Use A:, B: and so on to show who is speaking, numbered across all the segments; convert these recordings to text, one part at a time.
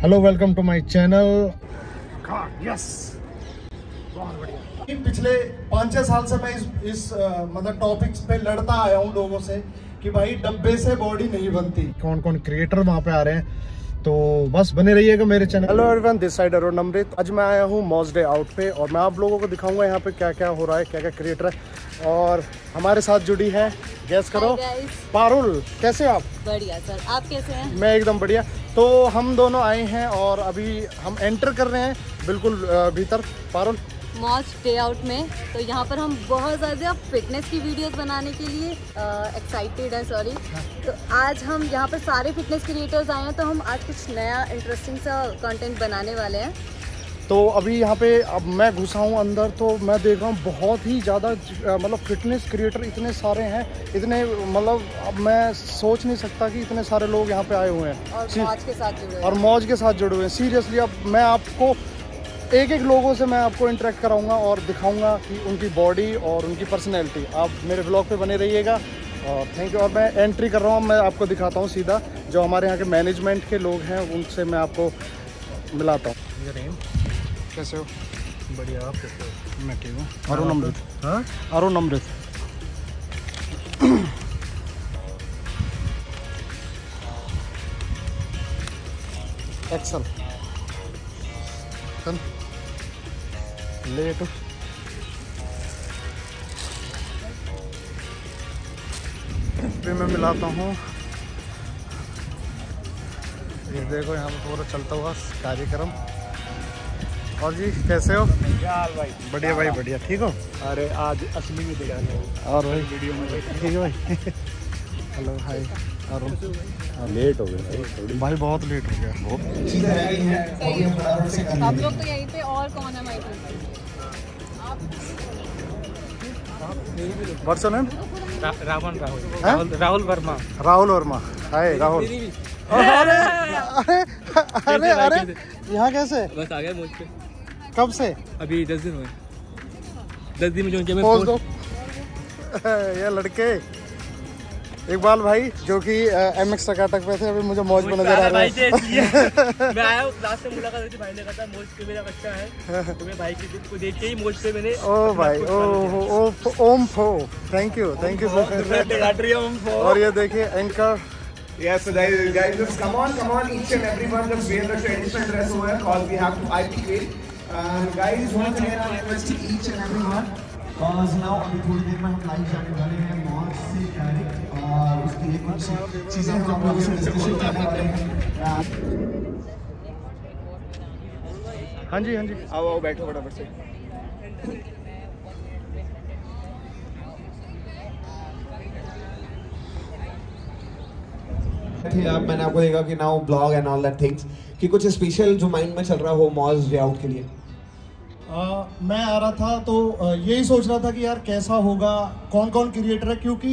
A: Hello, welcome to my channel. Yes, बहुत बढ़िया। पिछले 5-6 साल से मैं इस मतलब टॉपिक्स पे लड़ता आया हूँ लोगों से कि भाई डब्बे से बॉडी नहीं बनती। कौन कौन क्रिएटर वहाँ पे आ रहे हैं, तो बस बने रहिएगा मेरे channel. Hello everyone, this side Arun Amrit. आज मैं आया हूँ मॉज डे आउट पे और मैं आप लोगों को दिखाऊंगा यहाँ पे क्या क्या हो रहा है, क्या क्या क्रिएटर है। और हमारे साथ जुड़ी है, गैस करो, पारुल। कैसे आप?
B: बढ़िया सर, आप कैसे हैं?
A: मैं एकदम बढ़िया। तो हम दोनों आए हैं और अभी हम एंटर कर रहे हैं बिल्कुल भीतर। पारुल,
B: मॉज डे आउट में तो यहाँ पर हम बहुत ज़्यादा फिटनेस की वीडियोस बनाने के लिए एक्साइटेड है। सॉरी, तो आज हम यहाँ पर सारे फिटनेस क्रिएटर्स आए हैं, तो हम आज कुछ नया इंटरेस्टिंग सा कंटेंट बनाने वाले हैं।
A: तो अभी यहाँ पे अब मैं घुसा हूँ अंदर, तो मैं देख रहा हूँ बहुत ही ज़्यादा मतलब फिटनेस क्रिएटर इतने सारे हैं, इतने मतलब अब मैं सोच नहीं सकता कि इतने सारे लोग यहाँ पे आए हुए हैं
B: और मौज के साथ जुड़े
A: और मौज के साथ जुड़े हुए हैं। सीरियसली अब मैं आपको एक एक लोगों से मैं आपको इंटरेक्ट कराऊंगा और दिखाऊंगा कि उनकी बॉडी और उनकी पर्सनैलिटी। आप मेरे ब्लॉग पे बने रहिएगा और थैंक यू। और मैं एंट्री कर रहा हूँ, मैं आपको दिखाता हूँ सीधा जो हमारे यहाँ के मैनेजमेंट के लोग हैं उनसे मैं आपको मिलाता हूँ। कैसे हो?
C: बढ़िया, आप कैसे हो?
A: मैं ठीक हूँ। अरुण अमृत।
C: हाँ,
A: अरुण अमृत। Axle late. फिर मैं मिलाता हूँ। ये देखो यहाँ पे पूरा चलता हुआ कार्यक्रम। और जी कैसे हो?
C: यार भाई
A: बढ़िया भाई, बढ़िया। ठीक हो?
C: अरे आज असली में दिखाने
A: और भाई
C: वीडियो में
A: ठीक है भाई। हेलो, हाय अरुण।
C: लेट हो गए
A: भाई, बहुत लेट हो गया।
B: आप लोग तो यहीं पे, और कौन है माइक में?
A: What's your name?
C: Rahul Verma.
A: Rahul Verma. Hi Rahul. अरे अरे अरे अरे, यहाँ कैसे?
D: बस आ गया मुझ पे।
A: कब से?
D: अभी 10 दिन हुए। 10 दिन में जो मैं
A: पोज दो। ये लड़के इकबाल भाई जो कि MX टकाटक पे थे, अभी मुझे मौज में नजर आ रहा है।
D: मैं आया हूँ, लास्ट में मुलाकात हुई थी, भाई ने कहा था मौज पे मेरा बच्चा है, तो मैं भाई को देख के ही मौज पे मैंने।
A: ओ भाई, ओ ओम फो, थैंक यू सो। और ये देखिए anchor.
E: Yes, so guys, just come on, each and everyone, just wear the traditional dress over here, cause we have to IP grade. Guys, once again, I request each and everyone, cause now अभी थोड़ी देर में हम live जाने वाले हैं मॉज से direct, और उसकी एक कुछ चीजें हम लोगों से डिस्कशन करने वाले हैं।
A: हाँ जी, हाँ जी,
E: आओ बैठो फटाफट से। अब मैंने आपको देखा कि now blog and all that things कि कुछ स्पेशल जो माइंड में चल रहा हो मॉज डे आउट के लिए।
A: मैं आ रहा था तो यही सोच रहा था कि यार कैसा होगा, कौन कौन क्रिएटर है, क्योंकि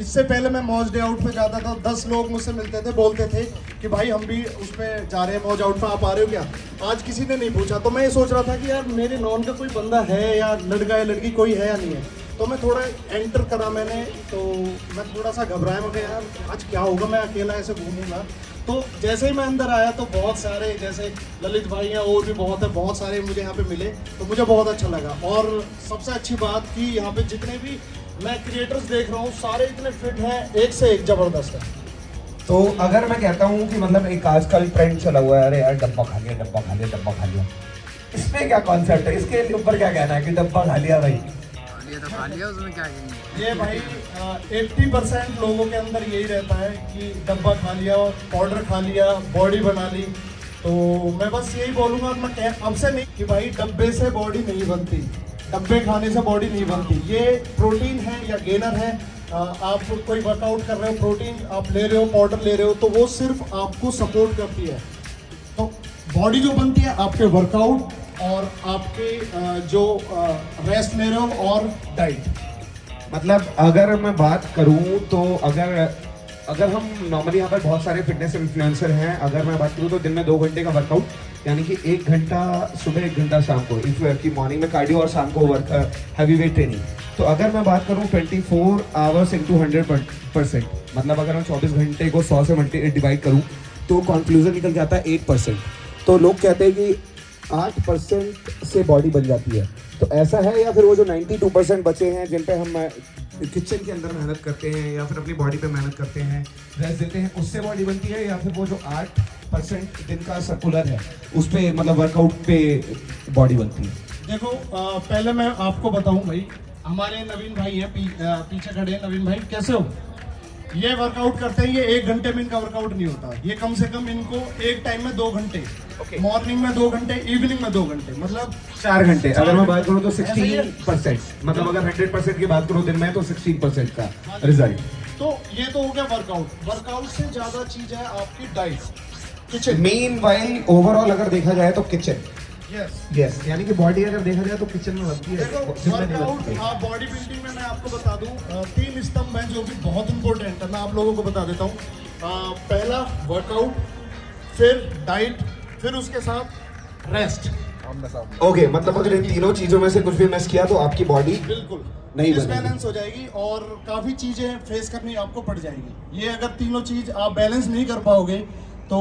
A: इससे पहले मैं मॉज डे आउट पे जाता था, 10 लोग मुझसे मिलते थे, बोलते थे कि भाई हम भी उसमें जा रहे हैं मॉज आउट पे, आप आ रहे हो क्या? आज किसी ने नहीं पूछा। तो मैं ये सोच रहा था कि यार मेरे नॉन का कोई बंदा है या लड़का या लड़की कोई है या नहीं है। तो मैं थोड़ा एंटर करा मैंने, तो मैं थोड़ा सा घबराया, मैं यार आज क्या होगा, मैं अकेला ऐसे घूमूंगा। तो जैसे ही मैं अंदर आया तो बहुत सारे, जैसे ललित भाई हैं और भी बहुत सारे मुझे यहाँ पे मिले, तो मुझे बहुत अच्छा लगा। और सबसे अच्छी बात कि यहाँ पे जितने भी मैं क्रिएटर्स देख रहा हूँ सारे इतने फिट हैं, एक से एक जबरदस्त है।
E: तो अगर मैं कहता हूँ कि मतलब एक आजकल ट्रेंड चला हुआ है, अरे यार डब्बा खा लिया, डब्बा खा लिया, डब्बा खा लिया, इसमें क्या कॉन्सेप्ट है, इसके ऊपर क्या कहना है कि डब्बा खा लिया भाई?
D: ये तो खा लिया, उसमें क्या करेंगे?
A: ये भाई 80% लोगों के अंदर यही रहता है कि डब्बा खा लिया, पाउडर खा लिया, बॉडी बना ली। तो मैं बस यही बोलूँगा, मैं अब से नहीं कि भाई डब्बे से बॉडी नहीं बनती, डब्बे खाने से बॉडी नहीं बनती। ये प्रोटीन है या गेनर है। आप कोई वर्कआउट कर रहे हो, प्रोटीन आप ले रहे हो, पाउडर ले रहे हो, तो वो सिर्फ आपको सपोर्ट करती है। तो बॉडी जो बनती है आपके वर्कआउट और आपके जो रेस्ट ले रहे हो और डाइट।
E: मतलब अगर मैं बात करूं तो अगर हम नॉर्मली यहाँ पर बहुत सारे फिटनेस इन्फ्लुएंसर हैं, अगर मैं बात करूं तो दिन में 2 घंटे का वर्कआउट, यानी कि 1 घंटा सुबह 1 घंटा शाम को, इफ की मॉर्निंग में कार्डियो और शाम को हैवी वेट ट्रेनिंग। तो अगर मैं बात करूं 24 आवर्स इंटू 100%, मतलब अगर मैं 24 घंटे को 100 से डिवाइड करूं तो कंक्लूजन निकल के आता है 8%। तो लोग कहते हैं कि 8% से बॉडी बन जाती है, तो ऐसा है या फिर वो जो 92% बचे हैं जिन पे हम किचन के अंदर मेहनत करते हैं या फिर अपनी बॉडी पे मेहनत करते हैं, रेस्ट देते हैं, उससे बॉडी बनती है, या फिर वो जो 8% दिन का सर्कुलर है उस पे मतलब वर्कआउट पे बॉडी बनती है?
A: देखो पहले मैं आपको बताऊं भाई, हमारे नवीन भाई हैं पीछे खड़े हैं। नवीन भाई कैसे हो? ये वर्कआउट करते हैं, ये 1 घंटे में इनका वर्कआउट नहीं होता, ये कम से कम इनको एक टाइम में 2 घंटे, मॉर्निंग में 2 घंटे, इवनिंग में 2 घंटे, मतलब
E: 4 घंटे। अगर मैं बात करूँ तो 16%, मतलब अगर 100% की बात करूँ दिन में तो 16% का रिजल्ट।
A: तो ये तो हो गया वर्कआउट। वर्कआउट से ज्यादा चीज है आपकी डाइट, किचन।
E: मीनवाइल ओवरऑल अगर देखा जाए तो किचन,
A: यस,
E: यानी कि बॉडी अगर देखा जाए तो किचन में बनती है।
A: देखो वर्कआउट बॉडी बिल्डिंग में मैं आपको बता दूं 3 स्तंभ हैं जो कि बहुत इंपॉर्टेंट है, मैं आप लोगों को बता देता हूं। पहला वर्कआउट, फिर डाइट, फिर उसके साथ रेस्ट।
E: ओके, मतलब अगर इन तीनों चीजों में से कुछ भी मिस किया तो आपकी बॉडी
A: बिल्कुल
E: नहीं
A: डिसबैलेंस हो जाएगी और काफी चीजें फेस करनी आपको पड़ जाएगी। ये अगर तीनों चीज आप बैलेंस नहीं कर पाओगे तो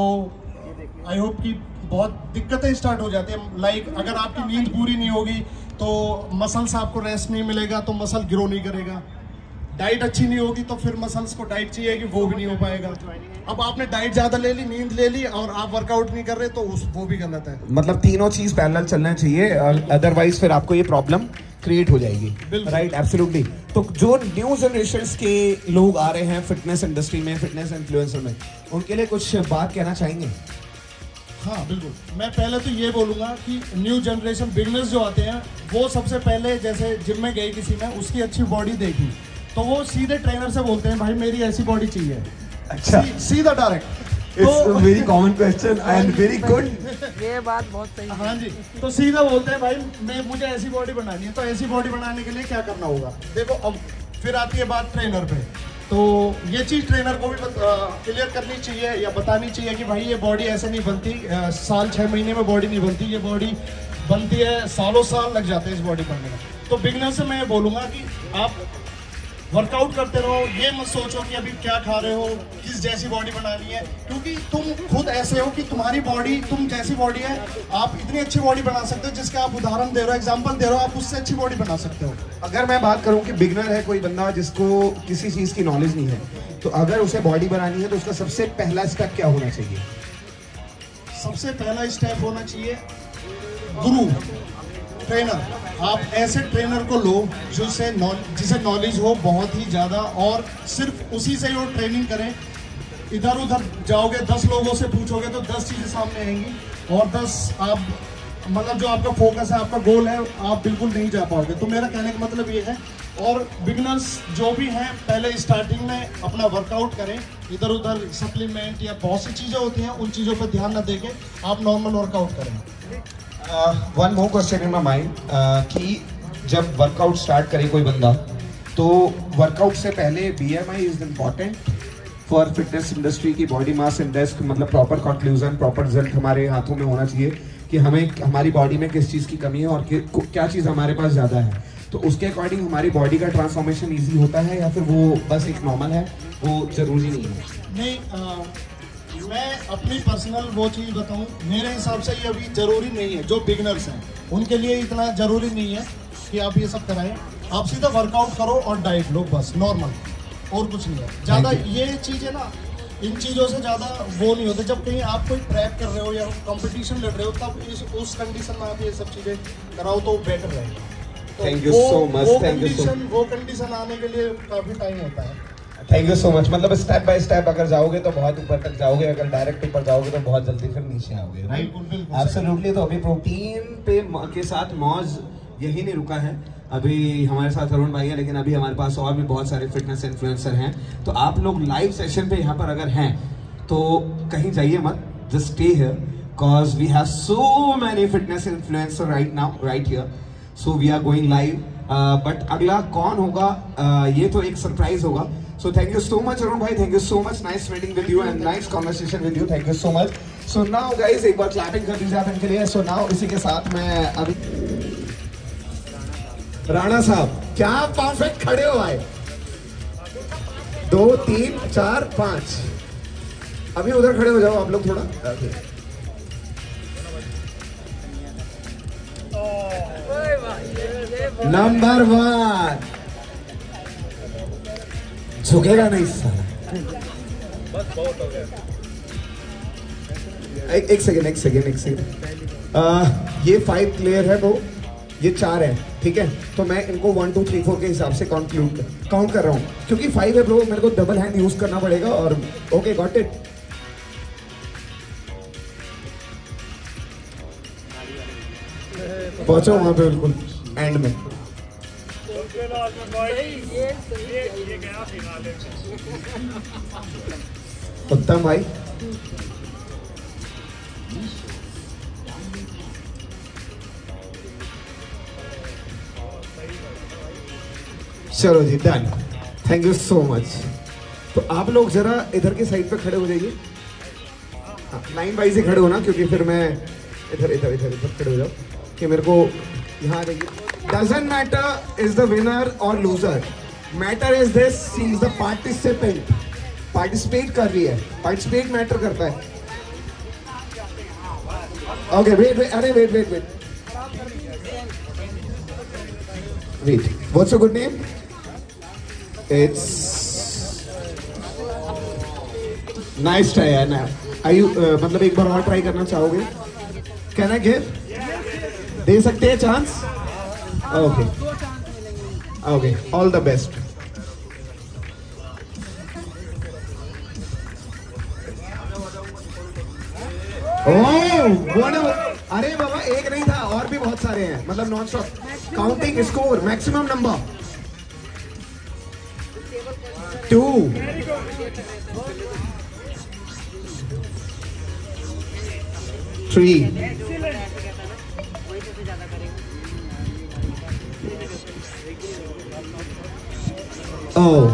A: आई होप कि बहुत दिक्कतें स्टार्ट हो जाती हैं। लाइक अगर आपकी नींद पूरी नहीं होगी तो मसल्स आपको रेस्ट नहीं मिलेगा, तो मसल ग्रो नहीं करेगा। डाइट अच्छी नहीं होगी तो फिर मसल्स को डाइट चाहिए कि वो भी नहीं हो पाएगा। अब आपने डाइट ज्यादा ले ली, नींद ले ली और आप वर्कआउट नहीं कर रहे तो वो भी गलत है।
E: मतलब तीनों चीज पैरेलल चलना चाहिए, अदरवाइज फिर आपको ये प्रॉब्लम क्रिएट हो जाएगी। Right, absolutely. तो जो न्यू जनरेशन के लोग आ रहे हैं फिटनेस इंडस्ट्री में, फिटनेस इन्फ्लुएंसर में, उनके लिए कुछ बात कहना चाहेंगे?
A: हाँ बिल्कुल, मैं पहले तो ये बोलूँगा कि न्यू जनरेशन बिगनर्स जो आते हैं वो सबसे पहले जैसे जिम में गए किसी ने, उसकी अच्छी बॉडी देखी तो वो सीधे ट्रेनर से बोलते हैं भाई मेरी ऐसी बॉडी चाहिए।
E: अच्छा,
A: सीधा direct.
E: It's very common question and very good.
D: ये बात बहुत सही है।
A: हाँ जी, तो सीधा बोलते हैं भाई मुझे ऐसी बॉडी बनानी है। तो ऐसी बॉडी बनाने के लिए क्या करना होगा? देखो अब फिर आती है बात ट्रेनर पे। तो ये चीज़ ट्रेनर को भी क्लियर करनी चाहिए या बतानी चाहिए कि भाई ये बॉडी ऐसे नहीं बनती, साल 6 महीने में बॉडी नहीं बनती, ये बॉडी बनती है सालों साल लग जाते हैं इस बॉडी बनने में। तो बिगनर से मैं बोलूँगा कि आप वर्कआउट करते रहो, ये मत सोचो कि अभी क्या खा रहे हो, किस जैसी बॉडी बनानी है, क्योंकि तुम खुद ऐसे हो कि तुम्हारी बॉडी, तुम जैसी बॉडी है आप इतनी अच्छी बॉडी बना सकते हो जिसका आप उदाहरण दे रहे हो, एग्जांपल दे रहे हो, आप उससे अच्छी बॉडी बना सकते हो।
E: अगर मैं बात करूं कि बिगनर है कोई बंदा जिसको किसी चीज की नॉलेज नहीं है, तो अगर उसे बॉडी बनानी है तो उसका सबसे पहला स्टेप क्या होना चाहिए?
A: सबसे पहला स्टेप होना चाहिए गुरु, ट्रेनर। आप ऐसे ट्रेनर को लो जिसे नॉलेज हो बहुत ही ज़्यादा और सिर्फ उसी से ही वो ट्रेनिंग करें। इधर उधर जाओगे 10 लोगों से पूछोगे तो 10 चीज़ें सामने आएंगी और 10 आप मतलब जो आपका फोकस है, आपका गोल है, आप बिल्कुल नहीं जा पाओगे। तो मेरा कहने का मतलब ये है, और बिगनर्स जो भी हैं पहले स्टार्टिंग में अपना वर्कआउट करें, इधर उधर सप्लीमेंट या बहुत सी चीज़ें होती हैं उन चीज़ों पर ध्यान न देके आप नॉर्मल वर्कआउट करें।
E: One more question in my mind कि जब वर्कआउट स्टार्ट करे कोई बंदा, तो वर्कआउट से पहले BMI is important for fitness industry की? बॉडी मास इंडेक्स, मतलब प्रॉपर कंक्लूजन, प्रॉपर रिजल्ट हमारे हाथों में होना चाहिए कि हमें हमारी बॉडी में किस चीज़ की कमी है और क्या चीज़ हमारे पास ज़्यादा है। तो उसके अकॉर्डिंग हमारी बॉडी का ट्रांसफॉर्मेशन ईजी होता है या फिर वो बस एक नॉर्मल है, वो ज़रूरी नहीं है?
A: नहीं, मैं अपनी पर्सनल वो चीज़ बताऊं, मेरे हिसाब से ये अभी ज़रूरी नहीं है। जो बिगनर्स हैं उनके लिए इतना ज़रूरी नहीं है कि आप ये सब कराएं। आप सीधा वर्कआउट करो और डाइट लो, बस नॉर्मल, और कुछ नहीं है ज़्यादा। ये चीज़ें ना, इन चीज़ों से ज़्यादा वो नहीं होते। जब कहीं आप कोई ट्रैक कर रहे हो या कंपटीशन लड़ रहे हो तब उस कंडीशन में आप ये सब चीज़ें कराओ तो बेटर रहेगा।
E: Thank you so much.
A: वो कंडीशन आने के लिए काफ़ी टाइम होता है।
E: Thank you so much. मतलब स्टेप बाय स्टेप अगर जाओगे तो बहुत ऊपर तक जाओगे, अगर डायरेक्ट ऊपर जाओगे तो बहुत जल्दी फिर नीचे आओगे। एब्सोल्युटली। तो अभी प्रोटीन पे के साथ मौज यही नहीं रुका है, अभी हमारे साथ अरुण भाई है, लेकिन अभी हमारे पास और भी बहुत सारे फिटनेस इन्फ्लुएंसर हैं। तो आप लोग लाइव सेशन पे यहाँ पर अगर हैं तो कहीं जाइए मत, just stay here because we have so many fitness influencer right now, right here. So we are going live, but अगला कौन होगा ये तो एक सरप्राइज होगा। So thank you so much Arun bhai, thank you so much, nice meeting with you and nice conversation with you, thank you so much. So now guys एक बार clapping कर दीजिए आप इनके लिए। So now इसी के साथ मैं अभी राणा साहब क्या परफेक्ट खड़े हो भाई, 2 3 4 5 अभी उधर खड़े हो जाओ आप लोग थोड़ा। नंबर 1 झुकेगा नहीं साला। एक सेकेंड। ये 5 क्लियर है वो, ये 4 है, ठीक है। तो मैं इनको 1 2 3 4 के हिसाब से काउंट कर रहा हूँ, क्योंकि 5 है ब्रो, मेरे को डबल हैंड यूज करना पड़ेगा। और ओके, गॉट इट। पहुंचो वहां पे बिल्कुल एंड में। उत्तम भाई, चलो जी, done. Thank you so much. तो आप लोग जरा इधर के साइड पे खड़े हो जाइए, लाइन वाइज ही खड़े होना, क्योंकि फिर मैं इधर खड़े हो जाओ कि मेरे को यहाँ देखिए। Doesn't matter is the winner और loser, matter is this, she is the participant. Participate कर रही है, पार्टिसिपेट मैटर करता है। ओके, वेट, अरे wait, what's your good name? It's nice try है ना। आयु मतलब एक बार और ट्राई करना चाहोगे? Can I give? दे सकते हैं chance? Okay, all the best. अरे बाबा, एक नहीं था, और भी बहुत सारे हैं, मतलब non stop counting. Score maximum number 2। Oh,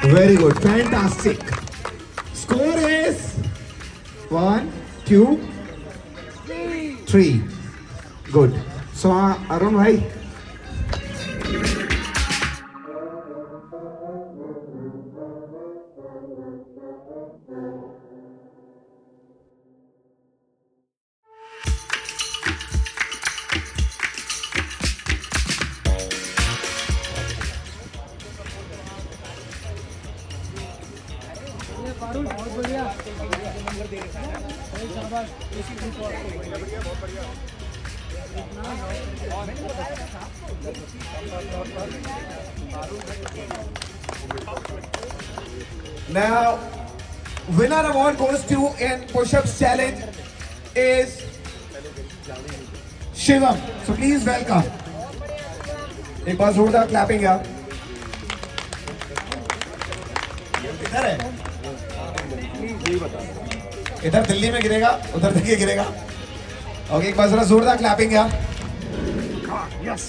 E: very good, fantastic. Score is 1 2 3. Good. So Arun bhai, now winner award goes to in push-ups challenge is Shivam. So please welcome. एक बार जोरदार क्लैपिंग यार। इधर है, इधर दिल्ली में गिरेगा, उधर दिल्ली गिरेगा। ओके, एक बार जरा जोरदार क्लैपिंग यार। Yes,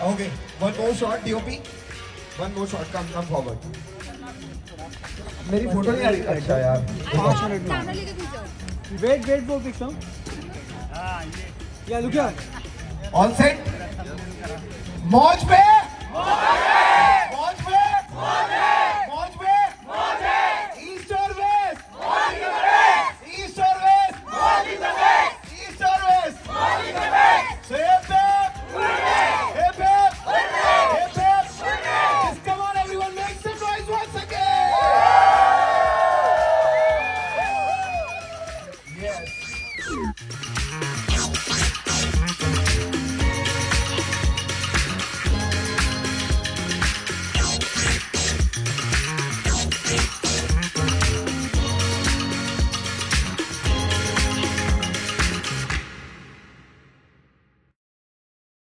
E: okay, one more shot, DOP, one more shot, come forward. मेरी फोटो नहीं आ रही। अच्छा यार, 5 मिनट में
D: वेट फॉर पिक्चर। या लुक हियर,
E: ऑल सेट, मौज पे।